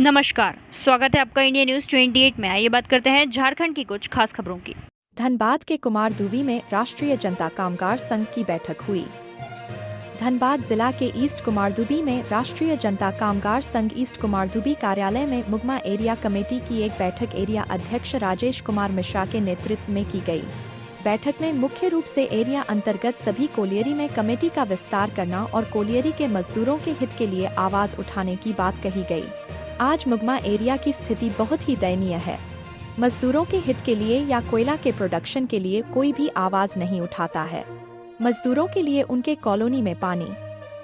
नमस्कार, स्वागत है आपका इंडिया न्यूज 28 में। आइए बात करते हैं झारखंड की कुछ खास खबरों की। धनबाद के कुमारदुबी में राष्ट्रीय जनता कामगार संघ की बैठक हुई। धनबाद जिला के ईस्ट कुमारदुबी में राष्ट्रीय जनता कामगार संघ ईस्ट कुमारदुबी कार्यालय में मुगमा एरिया कमेटी की एक बैठक एरिया अध्यक्ष राजेश कुमार मिश्रा के नेतृत्व में की गई। बैठक में मुख्य रूप से एरिया अंतर्गत सभी कोलियरी में कमेटी का विस्तार करना और कोलियरी के मजदूरों के हित के लिए आवाज उठाने की बात कही गई। आज मुगमा एरिया की स्थिति बहुत ही दयनीय है। मजदूरों के हित के लिए या कोयला के प्रोडक्शन के लिए कोई भी आवाज नहीं उठाता है। मजदूरों के लिए उनके कॉलोनी में पानी,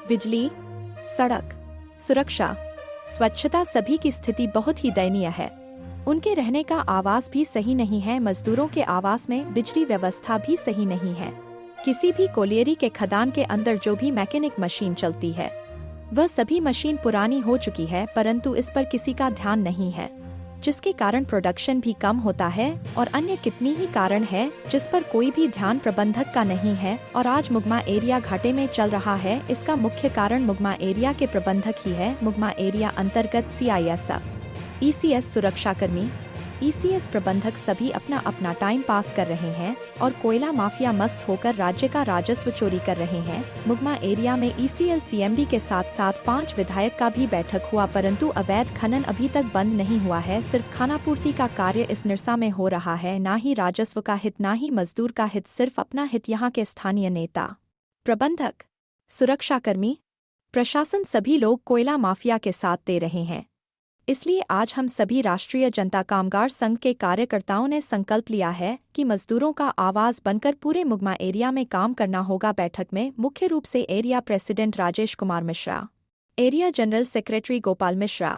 बिजली, सड़क, सुरक्षा, स्वच्छता सभी की स्थिति बहुत ही दयनीय है। उनके रहने का आवास भी सही नहीं है। मजदूरों के आवास में बिजली व्यवस्था भी सही नहीं है। किसी भी कोलियरी के खदान के अंदर जो भी मैकेनिक मशीन चलती है वह सभी मशीन पुरानी हो चुकी है, परंतु इस पर किसी का ध्यान नहीं है, जिसके कारण प्रोडक्शन भी कम होता है और अन्य कितनी ही कारण है जिस पर कोई भी ध्यान प्रबंधक का नहीं है। और आज मुगमा एरिया घाटे में चल रहा है। इसका मुख्य कारण मुगमा एरिया के प्रबंधक ही है। मुगमा एरिया अंतर्गत CISF, ECS सुरक्षाकर्मी, ECS प्रबंधक सभी अपना अपना टाइम पास कर रहे हैं और कोयला माफिया मस्त होकर राज्य का राजस्व चोरी कर रहे हैं। मुगमा एरिया में ECL CMD के साथ साथ 5 विधायक का भी बैठक हुआ, परंतु अवैध खनन अभी तक बंद नहीं हुआ है। सिर्फ खानापूर्ति का कार्य इस निरसा में हो रहा है, ना ही राजस्व का हित, ना ही मजदूर का हित, सिर्फ अपना हित। यहाँ के स्थानीय नेता, प्रबंधक, सुरक्षाकर्मी, प्रशासन सभी लोग कोयला माफिया के साथ दे रहे हैं। इसलिए आज हम सभी राष्ट्रीय जनता कामगार संघ के कार्यकर्ताओं ने संकल्प लिया है कि मजदूरों का आवाज बनकर पूरे मुगमा एरिया में काम करना होगा। बैठक में मुख्य रूप से area president Rajesh Kumar Mishra, area general secretary Gopal Mishra,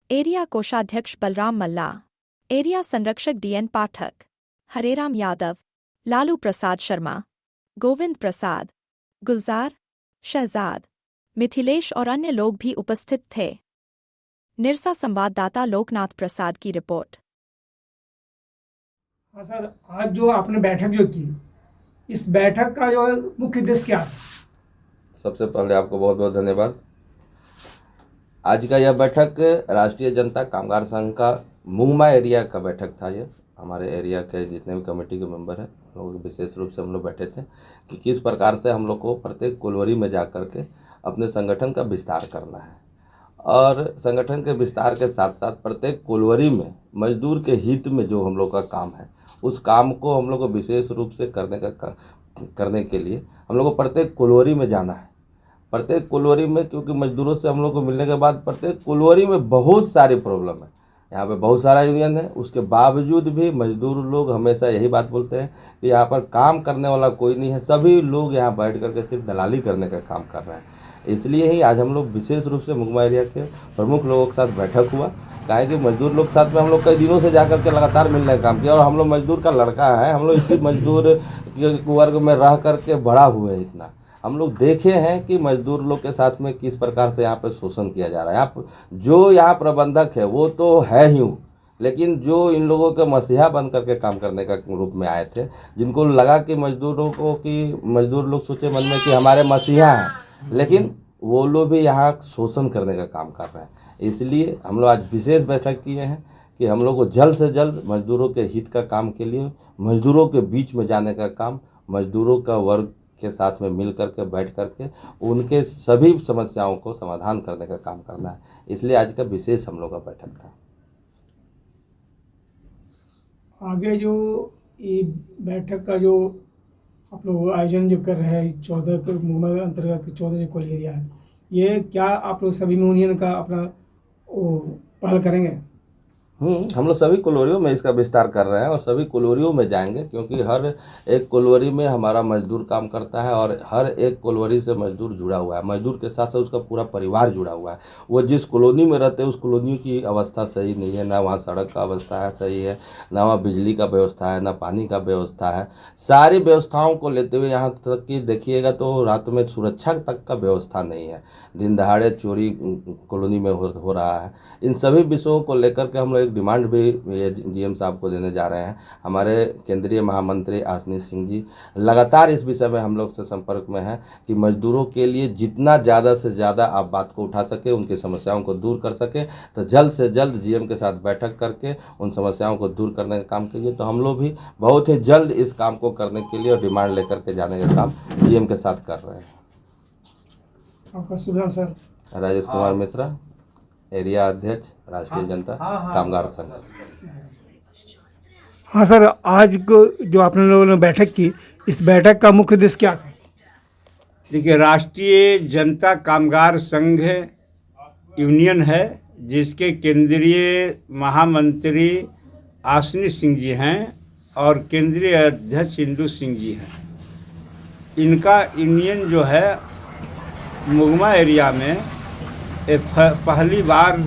area कोषाध्यक्ष बलराम मल्ला, एरिया संरक्षक DN पाठक, हरेराम यादव, लालू प्रसाद शर्मा, गोविंद प्रसाद, गुलजार, शहजाद, मिथिलेश और अन्य लोग भी उपस्थित थे। निरसा संवाददाता लोकनाथ प्रसाद की रिपोर्ट। हाँ सर, आज जो आपने बैठक जो की, इस बैठक का जो मुख्य उद्देश्य क्या है? सबसे पहले आपको बहुत बहुत धन्यवाद। आज का यह बैठक राष्ट्रीय जनता कामगार संघ का मुगमा एरिया का बैठक था। ये हमारे एरिया के जितने भी कमेटी के मेंबर हैं लोग विशेष रूप से हम लोग बैठे थे कि किस प्रकार से हम लोग को प्रत्येक कोलवरी में जा कर के अपने संगठन का विस्तार करना है और संगठन के विस्तार के साथ साथ प्रत्येक कोलवरी में मजदूर के हित में जो हम लोग का काम है उस काम को हम लोग को विशेष रूप से करने के लिए हम लोग को प्रत्येक कोलवरी में जाना है। प्रत्येक कोलवरी में, क्योंकि मजदूरों से हम लोग को मिलने के बाद प्रत्येक कोलवरी में बहुत सारी प्रॉब्लम है। यहाँ पे बहुत सारा यूनियन है, उसके बावजूद भी मजदूर लोग हमेशा यही बात बोलते हैं कि यहाँ पर काम करने वाला कोई नहीं है। सभी लोग यहाँ बैठ करके सिर्फ दलाली करने का काम कर रहे हैं। इसलिए ही आज हम लोग विशेष रूप से मुगमा एरिया के प्रमुख लोगों के साथ बैठक हुआ। काहे कि मजदूर लोग साथ में हम लोग कई दिनों से जा करके लगातार मिलने का काम किया और हम लोग मजदूर का लड़का है। हम लोग इसी मजदूर के वर्ग में रह करके बड़ा हुए हैं। इतना हम लोग देखे हैं कि मजदूर लोग के साथ में किस प्रकार से यहाँ पे शोषण किया जा रहा है। यहाँ जो यहाँ प्रबंधक है वो तो है ही, लेकिन जो इन लोगों के मसीहा बन करके काम करने का रूप में आए थे, जिनको लगा कि मजदूर लोग सोचे मन में कि हमारे मसीहा हैं, लेकिन वो लोग भी यहाँ शोषण करने का काम कर रहे हैं। इसलिए हम लोग आज विशेष बैठक किए हैं कि हम लोग को जल्द से जल्द मजदूरों के हित का काम के लिए मजदूरों के बीच में जाने का काम, मजदूरों का वर्ग के साथ में मिल करके बैठ करके उनके सभी समस्याओं को समाधान करने का काम करना है। इसलिए आज का विशेष हम लोग का बैठक था। आगे जो ये बैठक का जो आप लोग आयोजन जो कर रहे हैं 14 मुगमा अंतर्गत 14 जो कोलियरिया है, ये क्या आप लोग सभी यूनियन का अपना पहल करेंगे? हम लोग सभी कोलोरियों में इसका विस्तार कर रहे हैं और सभी कोलोरियों में जाएंगे, क्योंकि हर एक कोलवरी में हमारा मजदूर काम करता है और हर एक कोलवरी से मजदूर जुड़ा हुआ है। मजदूर के साथ साथ उसका पूरा परिवार जुड़ा हुआ है। वो जिस कॉलोनी में रहते हैं उस कॉलोनी की अवस्था सही नहीं है, ना वहाँ सड़क का अवस्था है सही है, ना वहाँ बिजली का व्यवस्था है, ना पानी का व्यवस्था है। सारी व्यवस्थाओं को लेते हुए यहाँ तक कि देखिएगा तो रात में सुरक्षा तक का व्यवस्था नहीं है। दिन दहाड़े चोरी कॉलोनी में हो रहा है। इन सभी विषयों को लेकर के हम लोग एक डिमांड भी ये जीएम साहब को देने जा रहे हैं। हमारे केंद्रीय महामंत्री आशीष सिंह जी लगातार इस विषय में हम लोग से संपर्क में हैं कि मजदूरों के लिए जितना ज़्यादा से ज़्यादा आप बात को उठा सके, उनकी समस्याओं को दूर कर सके, तो जल्द से जल्द जीएम के साथ बैठक करके उन समस्याओं को दूर करने का काम कीजिए। तो हम लोग भी बहुत ही जल्द इस काम को करने के लिए और डिमांड लेकर के जाने का काम जीएम के साथ कर रहे हैं। आपका शुभ नाम सर? राजेश कुमार मिश्रा, एरिया अध्यक्ष राष्ट्रीय जनता कामगार संघ। हाँ सर, आज को जो आपने लोगों ने बैठक की, इस बैठक का मुख्य उद्देश्य क्या था? देखिए, राष्ट्रीय जनता कामगार संघ यूनियन है जिसके केंद्रीय महामंत्री आशीष सिंह जी हैं और केंद्रीय अध्यक्ष इंदू सिंह जी हैं। इनका यूनियन जो है मुगमा एरिया में पहली बार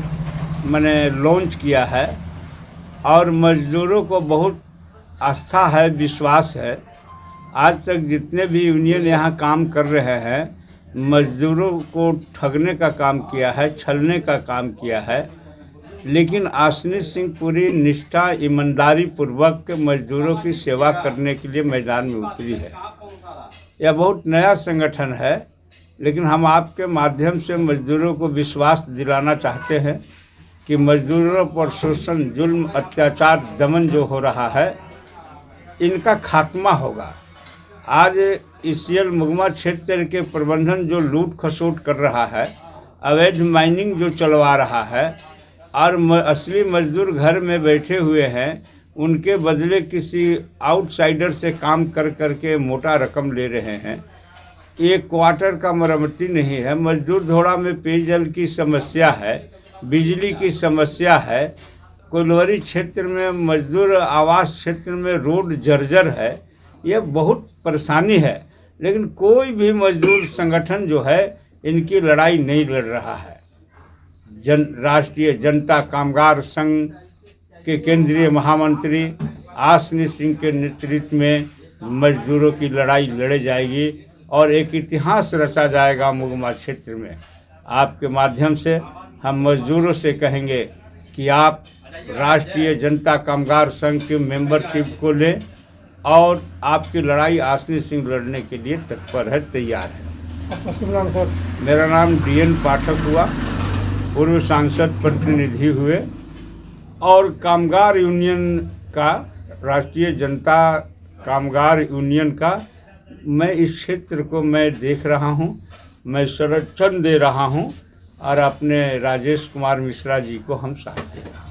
मैंने लॉन्च किया है और मज़दूरों को बहुत आस्था है, विश्वास है। आज तक जितने भी यूनियन यहाँ काम कर रहे हैं, मज़दूरों को ठगने का काम किया है, छलने का काम किया है, लेकिन आशीष सिंह पूरी निष्ठा, ईमानदारी पूर्वक मज़दूरों की सेवा करने के लिए मैदान में उतरी है। यह बहुत नया संगठन है, लेकिन हम आपके माध्यम से मज़दूरों को विश्वास दिलाना चाहते हैं कि मज़दूरों पर शोषण, जुल्म, अत्याचार, दमन जो हो रहा है, इनका खात्मा होगा। आज ईसीएल मुगमा क्षेत्र के प्रबंधन जो लूट खसोट कर रहा है, अवैध माइनिंग जो चलवा रहा है और असली मज़दूर घर में बैठे हुए हैं, उनके बदले किसी आउटसाइडर से काम कर करके मोटा रकम ले रहे हैं। एक क्वार्टर का मरम्मती नहीं है, मजदूर धोड़ा में पेयजल की समस्या है, बिजली की समस्या है, कोलवरी क्षेत्र में मजदूर आवास क्षेत्र में रोड जर्जर है। ये बहुत परेशानी है, लेकिन कोई भी मजदूर संगठन जो है इनकी लड़ाई नहीं लड़ रहा है। राष्ट्रीय जनता कामगार संघ के केंद्रीय महामंत्री आशीष सिंह के नेतृत्व में मजदूरों की लड़ाई लड़ी जाएगी और एक इतिहास रचा जाएगा मुगमा क्षेत्र में। आपके माध्यम से हम मजदूरों से कहेंगे कि आप राष्ट्रीय जनता कामगार संघ की मेंबरशिप को लें और आपकी लड़ाई आशीष सिंह लड़ने के लिए तत्पर है, तैयार है। आपका शुभ नाम सर? मेरा नाम DN पाठक हुआ, पूर्व सांसद प्रतिनिधि हुए और कामगार यूनियन का, राष्ट्रीय जनता कामगार यूनियन का मैं इस क्षेत्र को मैं देख रहा हूँ, मैं संरक्षण दे रहा हूँ और अपने राजेश कुमार मिश्रा जी को हम साथ दे रहे हैं।